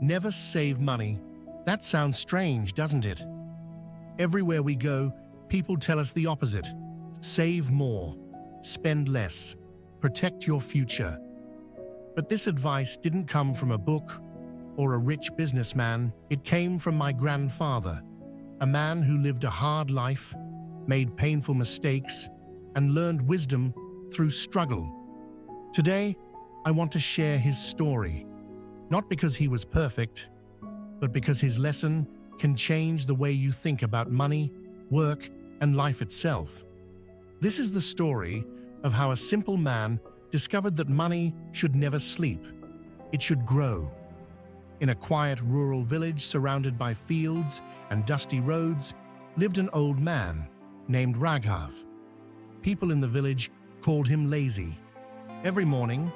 Never save money. That sounds strange, doesn't it? Everywhere we go, people tell us the opposite. Save more, spend less, protect your future. But this advice didn't come from a book or a rich businessman. It came from my grandfather, a man who lived a hard life, made painful mistakes, and learned wisdom through struggle. Today, I want to share his story, not because he was perfect, but because his lesson can change the way you think about money, work, and life itself. This is the story of how a simple man discovered that money should never sleep. It should grow. In a quiet rural village surrounded by fields and dusty roads lived an old man named Raghav. People in the village called him lazy. Every morning,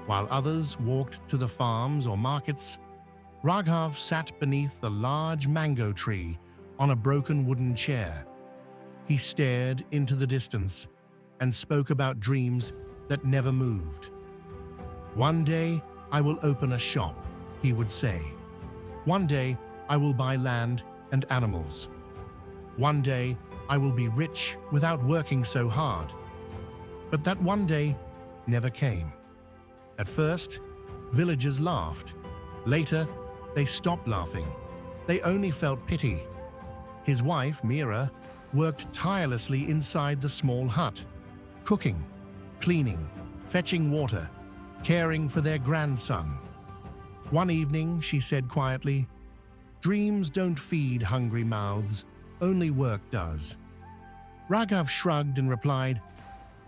while others walked to the farms or markets, Raghav sat beneath a large mango tree on a broken wooden chair. He stared into the distance and spoke about dreams that never moved. "One day I will open a shop," he would say. "One day I will buy land and animals. One day I will be rich without working so hard." But that one day never came. At first, villagers laughed. Later, they stopped laughing. They only felt pity. His wife, Mira, worked tirelessly inside the small hut, cooking, cleaning, fetching water, caring for their grandson. One evening, she said quietly, "Dreams don't feed hungry mouths, only work does." Raghav shrugged and replied,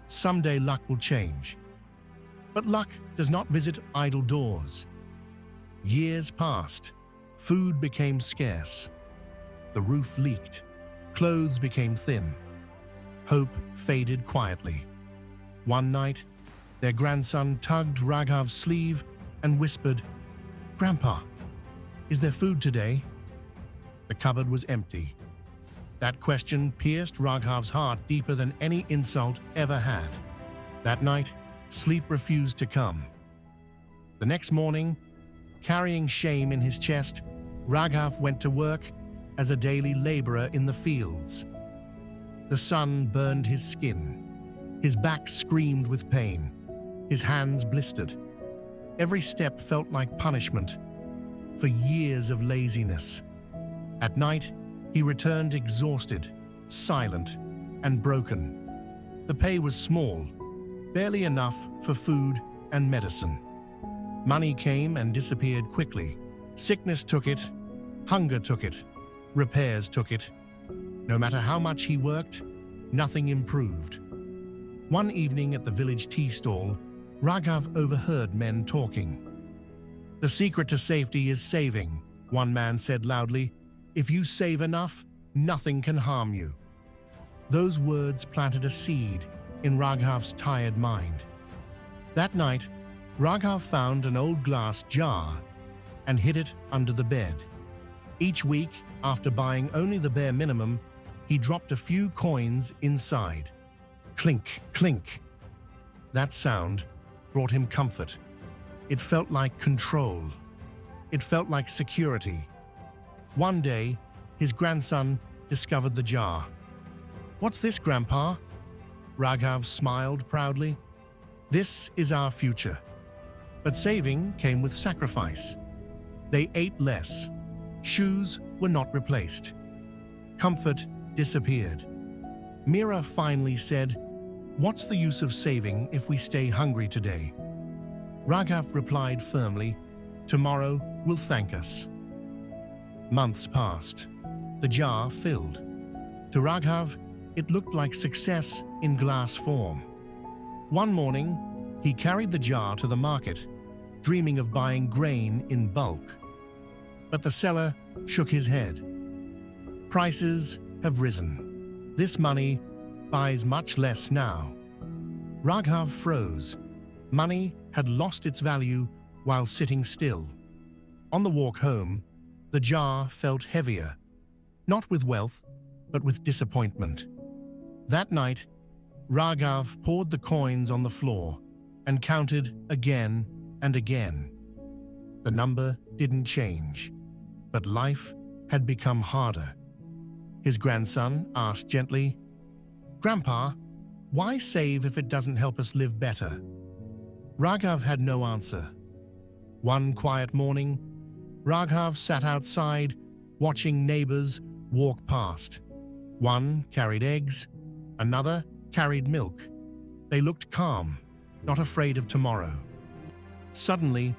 "Someday luck will change." But luck does not visit idle doors. Years passed. Food became scarce. The roof leaked. Clothes became thin. Hope faded quietly. One night, their grandson tugged Raghav's sleeve and whispered, "Grandpa, is there food today?" The cupboard was empty. That question pierced Raghav's heart deeper than any insult ever had. That night, sleep refused to come. The next morning, carrying shame in his chest, Raghav went to work as a daily laborer in the fields. The sun burned his skin. His back screamed with pain. His hands blistered. Every step felt like punishment for years of laziness. At night, he returned exhausted, silent, and broken. The pay was small, barely enough for food and medicine. Money came and disappeared quickly. Sickness took it, hunger took it, repairs took it. No matter how much he worked, nothing improved. One evening at the village tea stall, Raghav overheard men talking. "The secret to safety is saving," one man said loudly. "If you save enough, nothing can harm you." Those words planted a seed in Raghav's tired mind. That night, Raghav found an old glass jar and hid it under the bed. Each week, after buying only the bare minimum, he dropped a few coins inside. Clink, clink. That sound brought him comfort. It felt like control. It felt like security. One day, his grandson discovered the jar. "What's this, Grandpa?" Raghav smiled proudly. "This is our future." But saving came with sacrifice. They ate less. Shoes were not replaced. Comfort disappeared. Mira finally said, "What's the use of saving if we stay hungry today?" Raghav replied firmly, "Tomorrow will thank us." Months passed. The jar filled. To Raghav, it looked like success in glass form. One morning, he carried the jar to the market, dreaming of buying grain in bulk. But the seller shook his head. "Prices have risen. This money buys much less now." Raghav froze. Money had lost its value while sitting still. On the walk home, the jar felt heavier, not with wealth, but with disappointment. That night, Raghav poured the coins on the floor and counted again and again. The number didn't change, but life had become harder. His grandson asked gently, "Grandpa, why save if it doesn't help us live better?" Raghav had no answer. One quiet morning, Raghav sat outside, watching neighbors walk past. One carried eggs, another carried milk. They looked calm, not afraid of tomorrow. Suddenly,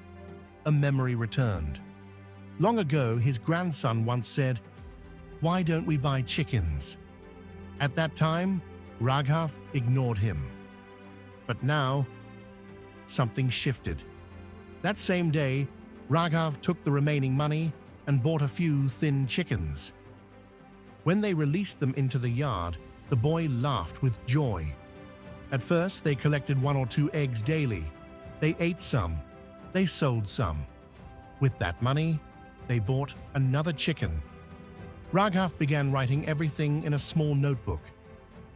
a memory returned. Long ago, his grandson once said, "Why don't we buy chickens?" At that time, Raghav ignored him. But now, something shifted. That same day, Raghav took the remaining money and bought a few thin chickens. When they released them into the yard, the boy laughed with joy. At first, they collected 1 or 2 eggs daily. They ate some. They sold some. With that money, they bought another chicken. Raghav began writing everything in a small notebook.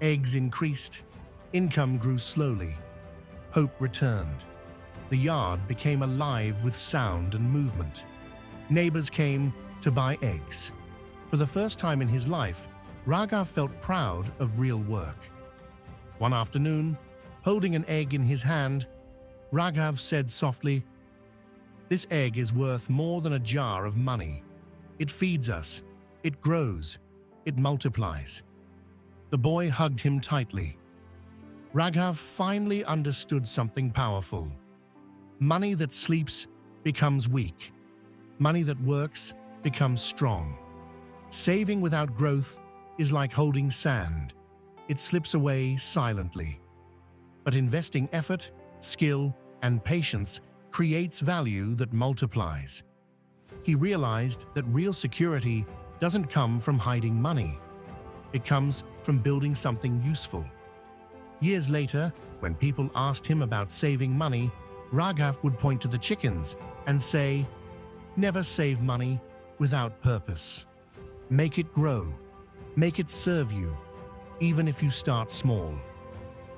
Eggs increased. Income grew slowly. Hope returned. The yard became alive with sound and movement. Neighbors came to buy eggs. For the first time in his life, Raghav felt proud of real work. One afternoon, holding an egg in his hand, Raghav said softly, "This egg is worth more than a jar of money. It feeds us, it grows, it multiplies." The boy hugged him tightly. Raghav finally understood something powerful. Money that sleeps becomes weak. Money that works becomes strong. Saving without growth is like holding sand. It slips away silently. But investing effort, skill, and patience creates value that multiplies. He realized that real security doesn't come from hiding money. It comes from building something useful. Years later, when people asked him about saving money, Raghav would point to the chickens and say, "Never save money without purpose. Make it grow. Make it serve you, even if you start small."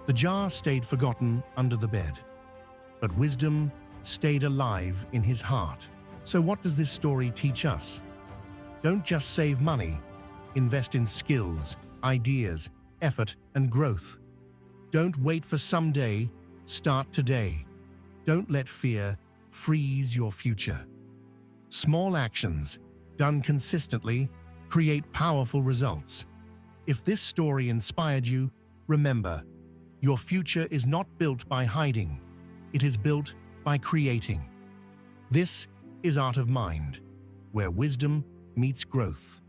The jar stayed forgotten under the bed, but wisdom stayed alive in his heart. So what does this story teach us? Don't just save money. Invest in skills, ideas, effort, and growth. Don't wait for someday. Start today. Don't let fear freeze your future. Small actions, done consistently, create powerful results. If this story inspired you, remember, your future is not built by hiding. It is built by creating. This is Art of Mind, where wisdom meets growth.